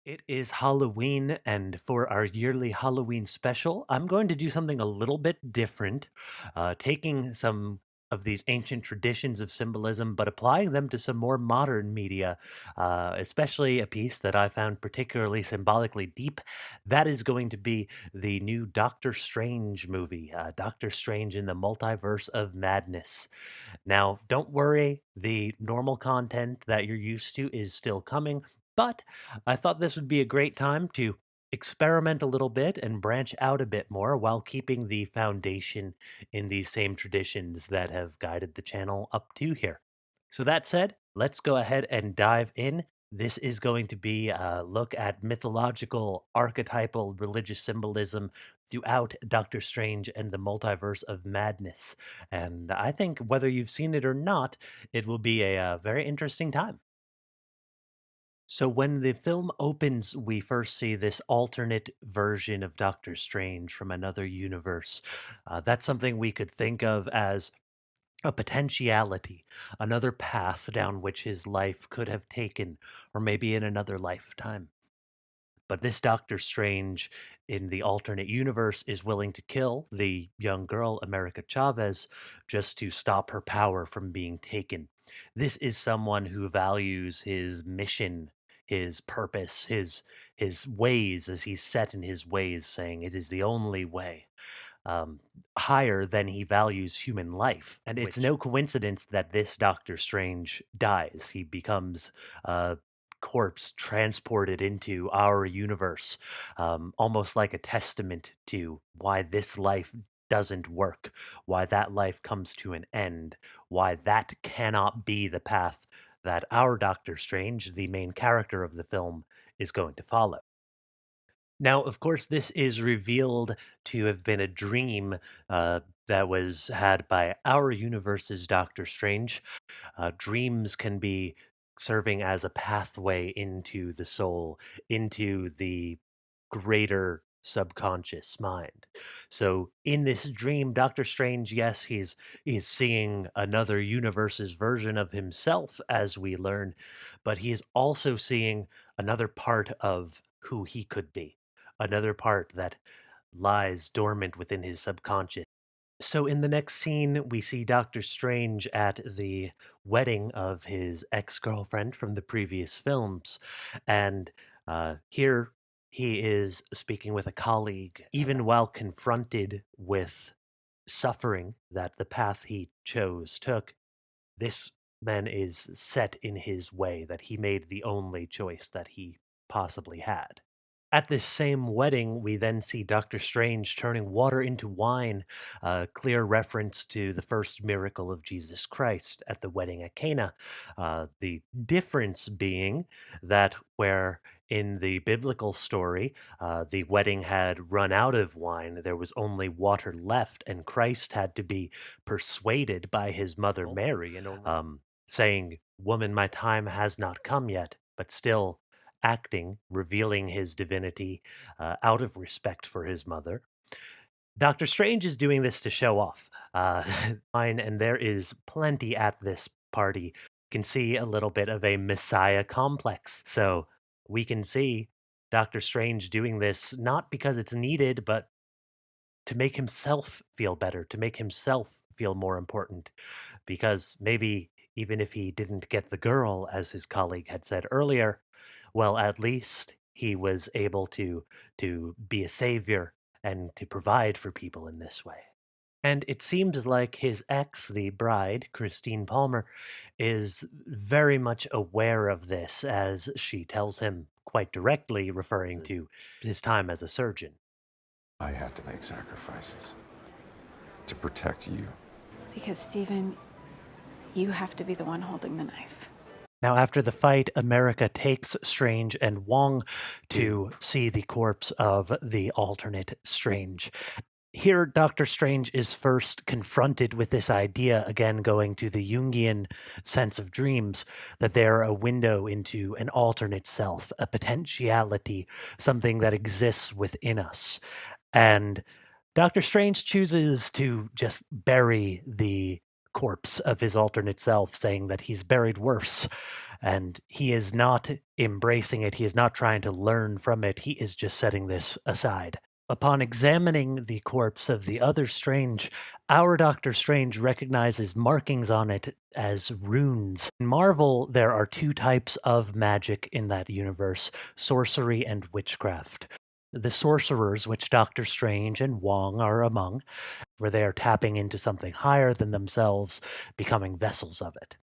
It is Halloween, and for our yearly Halloween special, I'm going to do something a little bit different, taking some of these ancient traditions of symbolism, but applying them to some more modern media, especially a piece that I found particularly symbolically deep. That is going to be the new Doctor Strange movie, Doctor Strange in the Multiverse of Madness. Now, don't worry, the normal content that you're used to is still coming, but I thought this would be a great time to experiment a little bit and branch out a bit more while keeping the foundation in these same traditions that have guided the channel up to here. So, that said, let's go ahead and dive in. This is going to be a look at mythological, archetypal religious symbolism throughout Doctor Strange and the Multiverse of Madness. And I think whether you've seen it or not, it will be a very interesting time. So when the film opens, we first see this alternate version of Doctor Strange from another universe. That's something we could think of as a potentiality, another path down which his life could have taken, or maybe in another lifetime. But this Doctor Strange in the alternate universe is willing to kill the young girl, America Chavez, just to stop her power from being taken. This is someone who values his mission, his purpose, his ways as he's set in his ways, saying it is the only way. Um, Higher than he values human life. And it's no coincidence that this Doctor Strange dies. He becomes a corpse transported into our universe, almost like a testament to why this life doesn't work, why that life comes to an end, why that cannot be the path that our Doctor Strange, the main character of the film, is going to follow. Now, of course, this is revealed to have been a dream that was had by our universe's Doctor Strange. Dreams can be serving as a pathway into the soul, into the greater subconscious mind. So in this dream, Doctor Strange, yes, he's seeing another universe's version of himself as we learn, but he is also seeing another part of who he could be, another part that lies dormant within his subconscious. So in the next scene, we see Doctor Strange at the wedding of his ex-girlfriend from the previous films. And here he is speaking with a colleague, even while confronted with suffering that the path he chose took. This man is set in his way, that he made the only choice that he possibly had. At this same wedding, we then see Doctor Strange turning water into wine, a clear reference to the first miracle of Jesus Christ at the wedding at Cana. The difference being that where in the biblical story, the wedding had run out of wine, there was only water left, and Christ had to be persuaded by his mother Mary, saying, "Woman, my time has not come yet," but still acting, revealing his divinity out of respect for his mother. Doctor Strange is doing this to show off. Fine, and there is plenty at this party. You can see a little bit of a messiah complex. So we can see Doctor Strange doing this not because it's needed, but to make himself feel better, to make himself feel more important. Because maybe even if he didn't get the girl, as his colleague had said earlier, well, at least he was able to be a savior and to provide for people in this way. And it seems like his ex, the bride, Christine Palmer, is very much aware of this, as she tells him quite directly, referring to his time as a surgeon. I had to make sacrifices to protect you. Because, Stephen, you have to be the one holding the knife. Now, after the fight, America takes Strange and Wong to see the corpse of the alternate Strange. Here, Doctor Strange is first confronted with this idea, again going to the Jungian sense of dreams, that they're a window into an alternate self, a potentiality, something that exists within us. And Doctor Strange chooses to just bury the corpse of his alternate self, saying that he's buried worse. And he is not embracing it. He is not trying to learn from it. He is just setting this aside. Upon examining the corpse of the other Strange, our Doctor Strange recognizes markings on it as runes. In Marvel, there are two types of magic in that universe: sorcery and witchcraft. The sorcerers, which Doctor Strange and Wong are among, where they are tapping into something higher than themselves, becoming vessels of it.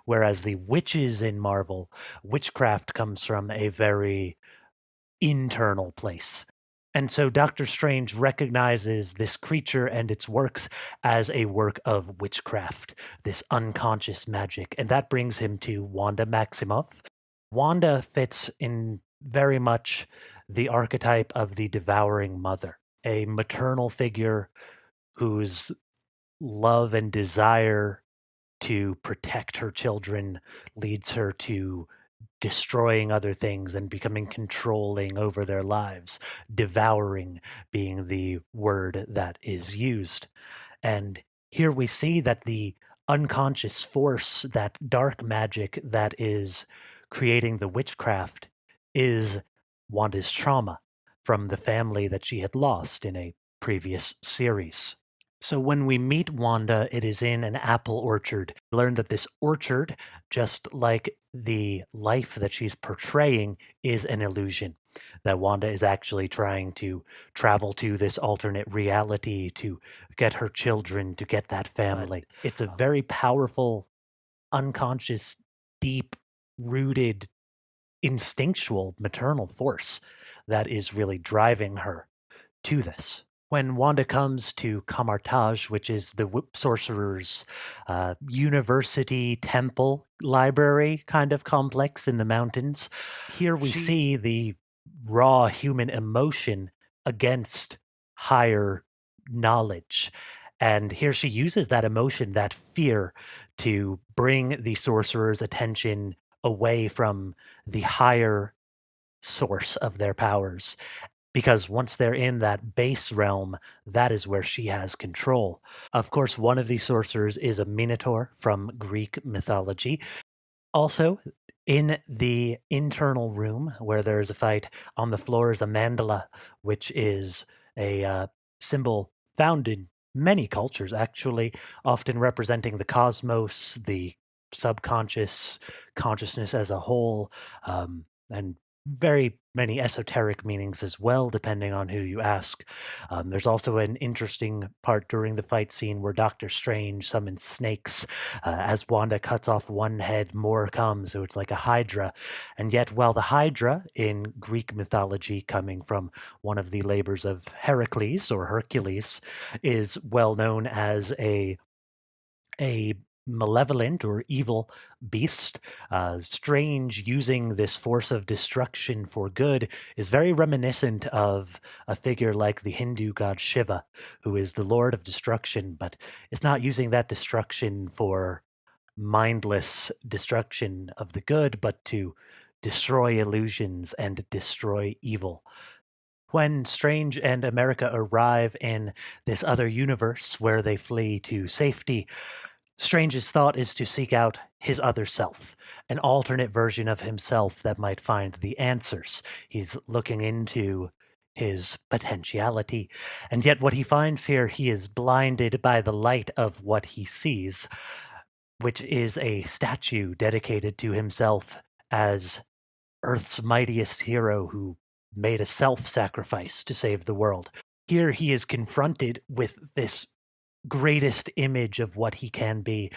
Whereas the witches in Marvel, witchcraft comes from a very internal place. And so Doctor Strange recognizes this creature and its works as a work of witchcraft, this unconscious magic. And that brings him to Wanda Maximoff. Wanda fits in very much the archetype of the devouring mother, a maternal figure whose love and desire to protect her children leads her to destroying other things and becoming controlling over their lives, devouring being the word that is used. And here we see that the unconscious force, that dark magic that is creating the witchcraft, is Wanda's trauma from the family that she had lost in a previous series. So when we meet Wanda, it is in an apple orchard. We learn that this orchard, just like the life that she's portraying, is an illusion. That Wanda is actually trying to travel to this alternate reality to get her children, to get that family. It's a very powerful, unconscious, deep rooted, instinctual maternal force that is really driving her to this. When Wanda comes to Kamartaj, which is the sorcerer's university, temple, library kind of complex in the mountains, here we see the raw human emotion against higher knowledge. And here she uses that emotion, that fear, to bring the sorcerer's attention away from the higher source of their powers. Because once they're in that base realm, that is where she has control. Of course, one of these sorcerers is a minotaur from Greek mythology. Also, in the internal room where there is a fight, on the floor is a mandala, which is a symbol found in many cultures, actually, often representing the cosmos, the subconscious, consciousness as a whole, and very many esoteric meanings as well, depending on who you ask. There's also an interesting part during the fight scene where Doctor Strange summons snakes. As Wanda cuts off one head, more comes, so it's like a hydra. And yet, while the hydra in Greek mythology, coming from one of the labors of Heracles or Hercules, is well known as a malevolent or evil beast, Strange using this force of destruction for good is very reminiscent of a figure like the Hindu god Shiva, who is the lord of destruction, but is not using that destruction for mindless destruction of the good, but to destroy illusions and destroy evil. When Strange and America arrive in this other universe where they flee to safety, Strange's thought is to seek out his other self, an alternate version of himself that might find the answers. He's looking into his potentiality, and yet what he finds here, he is blinded by the light of what he sees, which is a statue dedicated to himself as Earth's mightiest hero who made a self-sacrifice to save the world. Here he is confronted with this greatest image of what he can be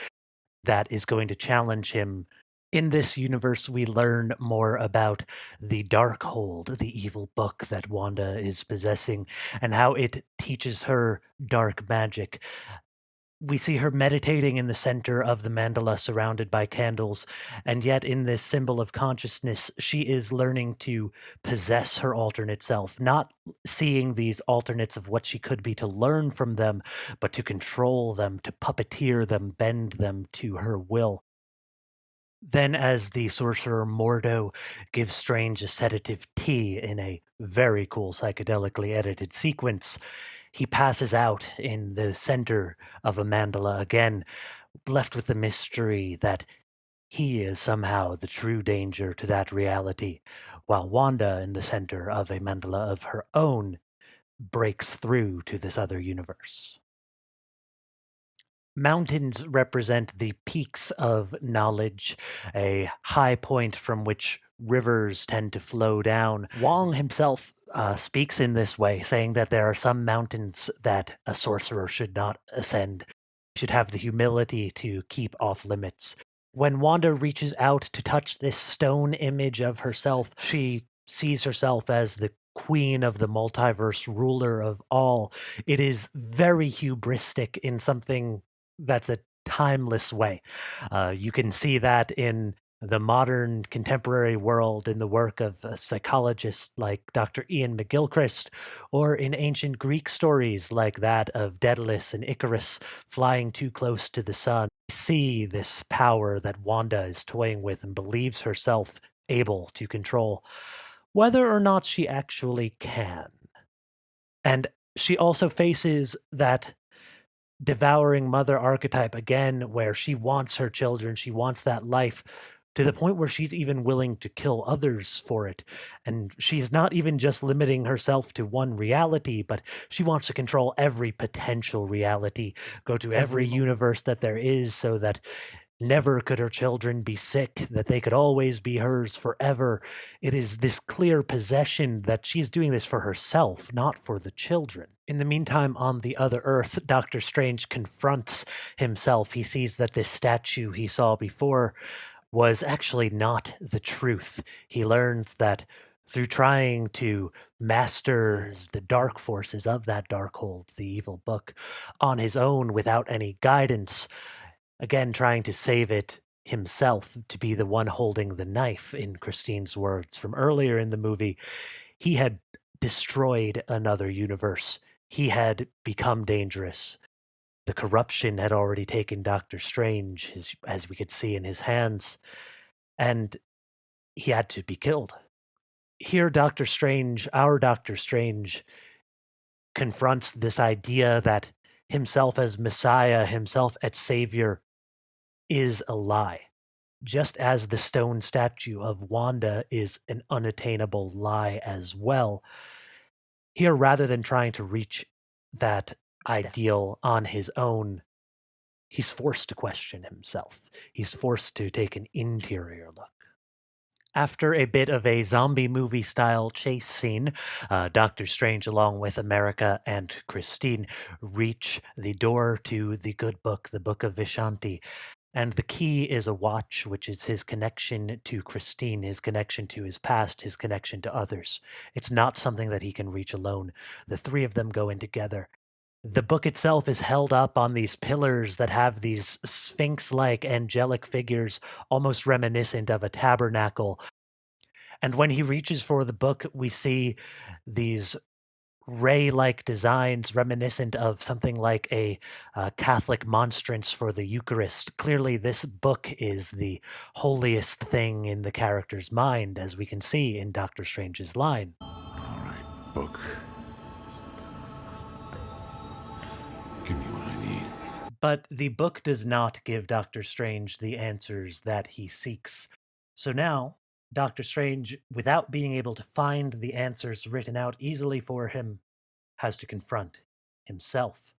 that is going to challenge him. In this universe, we learn more about the Darkhold, the evil book that Wanda is possessing, and how it teaches her dark magic. We see her meditating in the center of the mandala surrounded by candles, and yet in this symbol of consciousness, she is learning to possess her alternate self, not seeing these alternates of what she could be to learn from them, but to control them, to puppeteer them, bend them to her will. Then, as the sorcerer Mordo gives Strange a sedative tea in a very cool psychedelically edited sequence, he passes out in the center of a mandala again, left with the mystery that He is somehow the true danger to that reality, while Wanda, in the center of a mandala of her own, breaks through to this other universe. Mountains represent the peaks of knowledge, a high point from which rivers tend to flow down. Wong himself speaks in this way, saying that there are some mountains that a sorcerer should not ascend, should have the humility to keep off limits. When Wanda reaches out to touch this stone image of herself, she sees herself as the queen of the multiverse, ruler of all. It is very hubristic in something that's a timeless way. You can see that in the modern contemporary world in the work of a psychologist like Dr. Ian McGilchrist, or in ancient Greek stories like that of Daedalus and Icarus flying too close to the sun. We see this power that Wanda is toying with and believes herself able to control, whether or not she actually can. And she also faces that devouring mother archetype again, where she wants her children, she wants that life to the point where she's even willing to kill others for it. And she's not even just limiting herself to one reality, but she wants to control every potential reality, go to every universe that there is, so that never could her children be sick, that they could always be hers forever. It is this clear possession that she's doing this for herself, not for the children. In the meantime, on the other Earth, Doctor Strange confronts himself. He sees that this statue he saw before was actually not the truth. He learns that through trying to master the dark forces of that Darkhold, the evil book, on his own without any guidance, again trying to save it himself, to be the one holding the knife, in Christine's words from earlier in the movie, he had destroyed another universe. He had become dangerous. The corruption had already taken Doctor Strange, as we could see in his hands, and he had to be killed. Here, Doctor Strange, our Doctor Strange, confronts this idea that himself as Messiah, himself as Savior, is a lie. Just as the stone statue of Wanda is an unattainable lie as well. Here, rather than trying to reach that ideal on his own, he's forced to question himself. He's forced to take an interior look. After a bit of a zombie movie style chase scene, Doctor Strange, along with America and Christine, reach the door to the good book, the Book of Vishanti. And the key is a watch, which is his connection to Christine, his connection to his past, his connection to others. It's not something that he can reach alone. The three of them go in together. The book itself is held up on these pillars that have these sphinx-like angelic figures, almost reminiscent of a tabernacle. And when he reaches for the book, we see these ray-like designs reminiscent of something like a Catholic monstrance for the Eucharist. Clearly, this book is the holiest thing in the character's mind, as we can see in Doctor Strange's line. All right, book. Give me what I need. But the book does not give Doctor Strange the answers that he seeks. So now, Doctor Strange, without being able to find the answers written out easily for him, has to confront himself.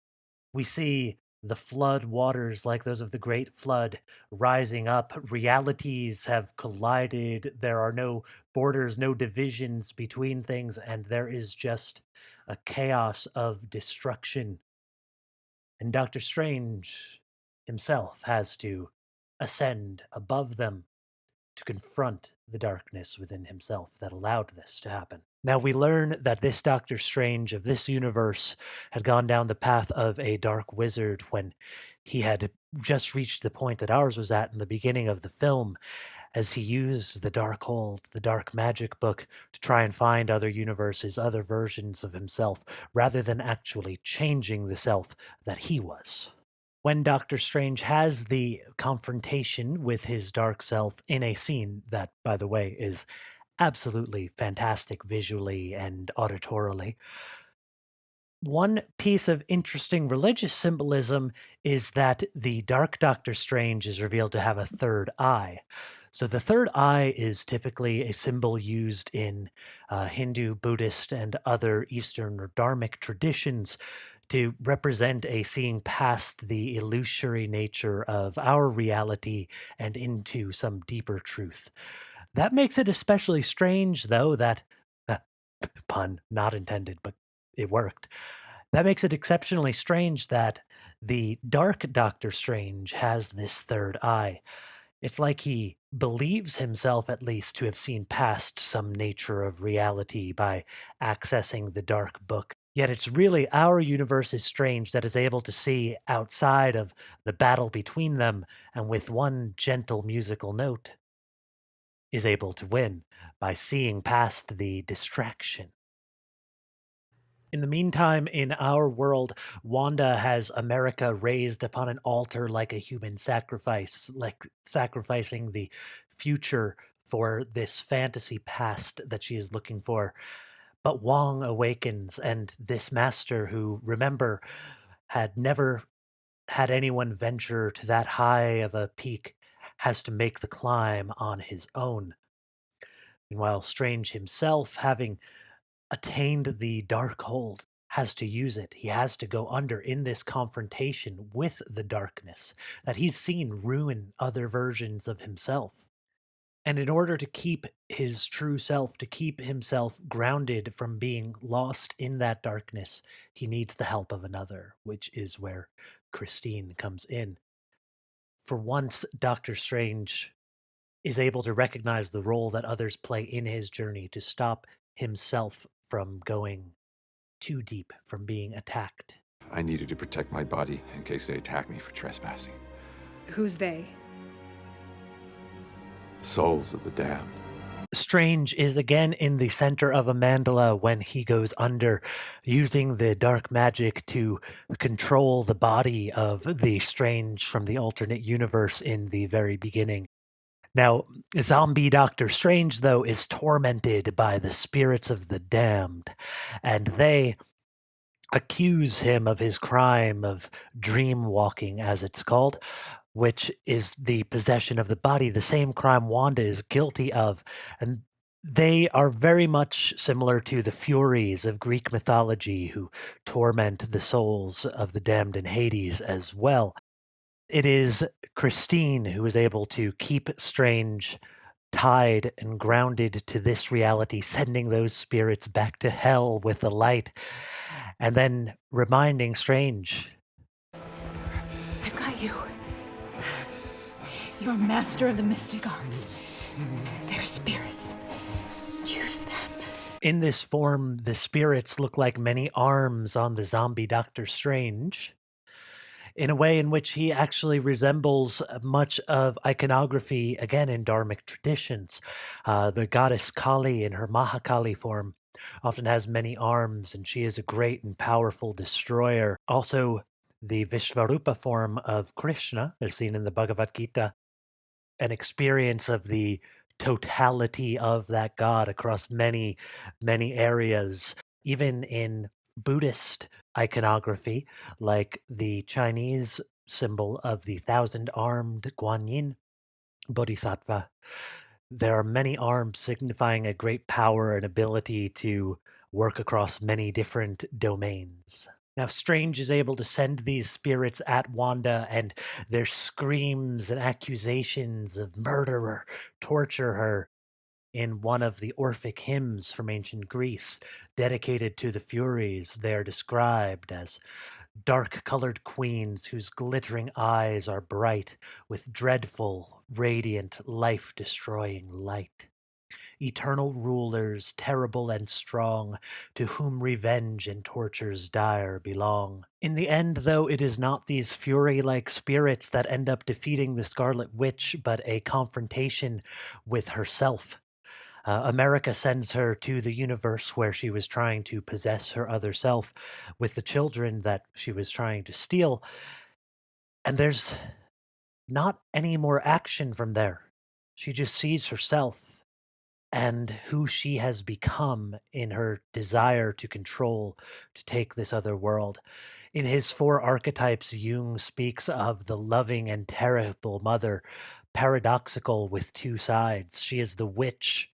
We see the flood waters, like those of the Great Flood, rising up. Realities have collided. There are no borders, no divisions between things, and there is just a chaos of destruction. And Doctor Strange himself has to ascend above them to confront the darkness within himself that allowed this to happen. Now, we learn that this Doctor Strange of this universe had gone down the path of a dark wizard when he had just reached the point that ours was at in the beginning of the film, as he used the dark hold, the dark magic book, to try and find other universes, other versions of himself, rather than actually changing the self that he was. When Doctor Strange has the confrontation with his dark self in a scene that, by the way, is absolutely fantastic visually and auditorily, One piece of interesting religious symbolism is that the Dark Doctor Strange is revealed to have a third eye. So the third eye is typically a symbol used in Hindu, Buddhist, and other Eastern or Dharmic traditions to represent a seeing past the illusory nature of our reality and into some deeper truth. That makes it especially strange, though, that uh, pun not intended, but it worked. That makes it exceptionally strange that the Dark Doctor Strange has this third eye. It's like he believes himself, at least, to have seen past some nature of reality by accessing the Dark Book. Yet it's really our universe is strange that is able to see outside of the battle between them, and with one gentle musical note, is able to win by seeing past the distraction. In the meantime, in our world, Wanda has America raised upon an altar like a human sacrifice, like sacrificing the future for this fantasy past that she is looking for. But Wong awakens, and this master, who, remember, had never had anyone venture to that high of a peak, has to make the climb on his own. Meanwhile, Strange himself, having attained the dark hold, has to use it. He has to go under in this confrontation with the darkness that he's seen ruin other versions of himself. And in order to keep his true self, to keep himself grounded from being lost in that darkness, he needs the help of another, which is where Christine comes in. For once, Doctor Strange is able to recognize the role that others play in his journey to stop himself from going too deep, from being attacked. I needed to protect my body in case they attack me for trespassing. Who's they? The souls of the damned. Strange is again in the center of a mandala when he goes under, using the dark magic to control the body of the Strange from the alternate universe in the very beginning. Now, zombie Doctor Strange, though, is tormented by the spirits of the damned, and they accuse him of his crime of dream walking, as it's called, which is the possession of the body, the same crime Wanda is guilty of. And they are very much similar to the Furies of Greek mythology, who torment the souls of the damned in Hades as well. It is Christine who is able to keep Strange tied and grounded to this reality, sending those spirits back to hell with the light, and then reminding Strange. I've got you. You're master of the mystic arts. They're spirits. Use them. In this form, the spirits look like many arms on the zombie Doctor Strange, in a way in which he actually resembles much of iconography, again in Dharmic traditions. The goddess Kali in her Mahakali form often has many arms, and she is a great and powerful destroyer. Also, the Vishvarupa form of Krishna, as seen in the Bhagavad Gita, an experience of the totality of that god across many, many areas, even in Buddhist iconography, like the Chinese symbol of the thousand-armed Guanyin Bodhisattva. There are many arms signifying a great power and ability to work across many different domains. Now, Strange is able to send these spirits at Wanda, and their screams and accusations of murderer torture her. In one of the Orphic hymns from ancient Greece, dedicated to the Furies, they are described as dark-colored queens whose glittering eyes are bright with dreadful, radiant, life-destroying light. Eternal rulers, terrible and strong, to whom revenge and tortures dire belong. In the end, though, it is not these fury-like spirits that end up defeating the Scarlet Witch, but a confrontation with herself. America sends her to the universe where she was trying to possess her other self with the children that she was trying to steal. And there's not any more action from there. She just sees herself and who she has become in her desire to control, to take this other world. In his four archetypes, Jung speaks of the loving and terrible mother, paradoxical with two sides. She is the witch,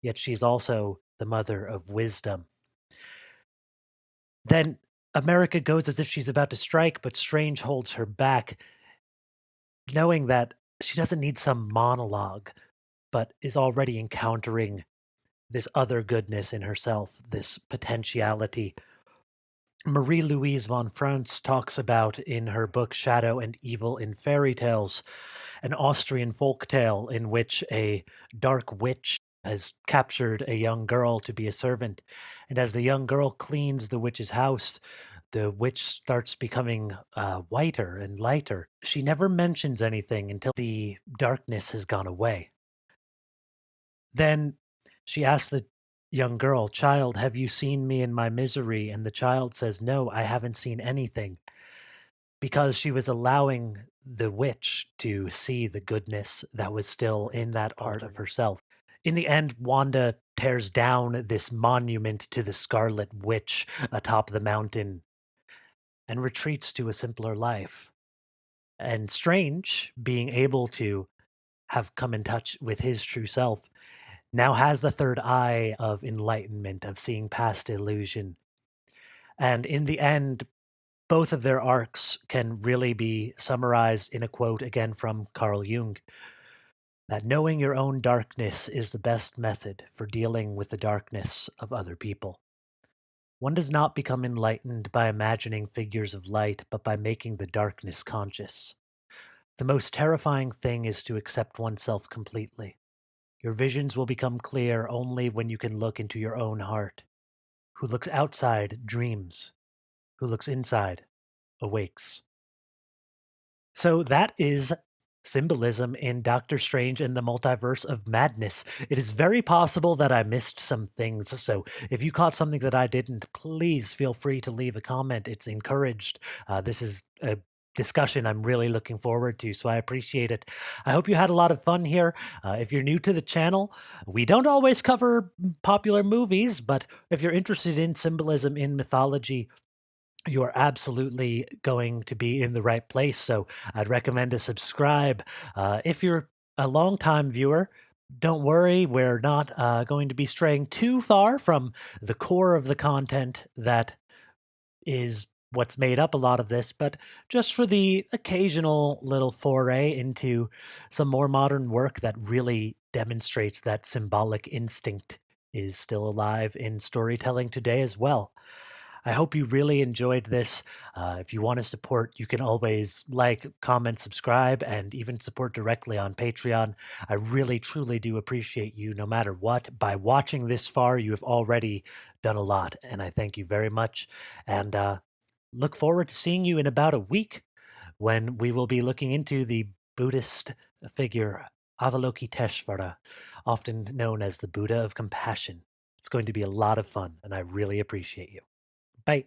yet she's also the mother of wisdom. Then America goes as if she's about to strike, but Strange holds her back, knowing that she doesn't need some monologue, but is already encountering this other goodness in herself, this potentiality. Marie Louise von Franz talks about in her book Shadow and Evil in Fairy Tales, an Austrian folk tale in which a dark witch has captured a young girl to be a servant. And as the young girl cleans the witch's house, the witch starts becoming whiter and lighter. She never mentions anything until the darkness has gone away. Then she asks the young girl, "Child, have you seen me in my misery?" And the child says, "No, I haven't seen anything." Because she was allowing the witch to see the goodness that was still in that part of herself. In the end, Wanda tears down this monument to the Scarlet Witch atop the mountain and retreats to a simpler life. And Strange, being able to have come in touch with his true self, now has the third eye of enlightenment, of seeing past illusion. And in the end, both of their arcs can really be summarized in a quote again from Carl Jung, that knowing your own darkness is the best method for dealing with the darkness of other people. One does not become enlightened by imagining figures of light, but by making the darkness conscious. The most terrifying thing is to accept oneself completely. Your visions will become clear only when you can look into your own heart. Who looks outside dreams. Who looks inside awakes. So that is Symbolism in Doctor Strange and the Multiverse of Madness. It is very possible that I missed some things, so if you caught something that I didn't, please feel free to leave a comment. It's encouraged. This is a discussion I'm really looking forward to, so I appreciate it. I hope you had a lot of fun here. If you're new to the channel, we don't always cover popular movies, but if you're interested in symbolism in mythology, you are absolutely going to be in the right place. So I'd recommend to subscribe. If you're a long-time viewer, don't worry, we're not going to be straying too far from the core of the content that is what's made up a lot of this, but just for the occasional little foray into some more modern work that really demonstrates that symbolic instinct is still alive in storytelling today as well. I hope you really enjoyed this. If you want to support, you can always like, comment, subscribe, and even support directly on Patreon. I really, truly do appreciate you no matter what. By watching this far, you have already done a lot, and I thank you very much. And look forward to seeing you in about a week when we will be looking into the Buddhist figure Avalokiteshvara, often known as the Buddha of Compassion. It's going to be a lot of fun, and I really appreciate you. Bye.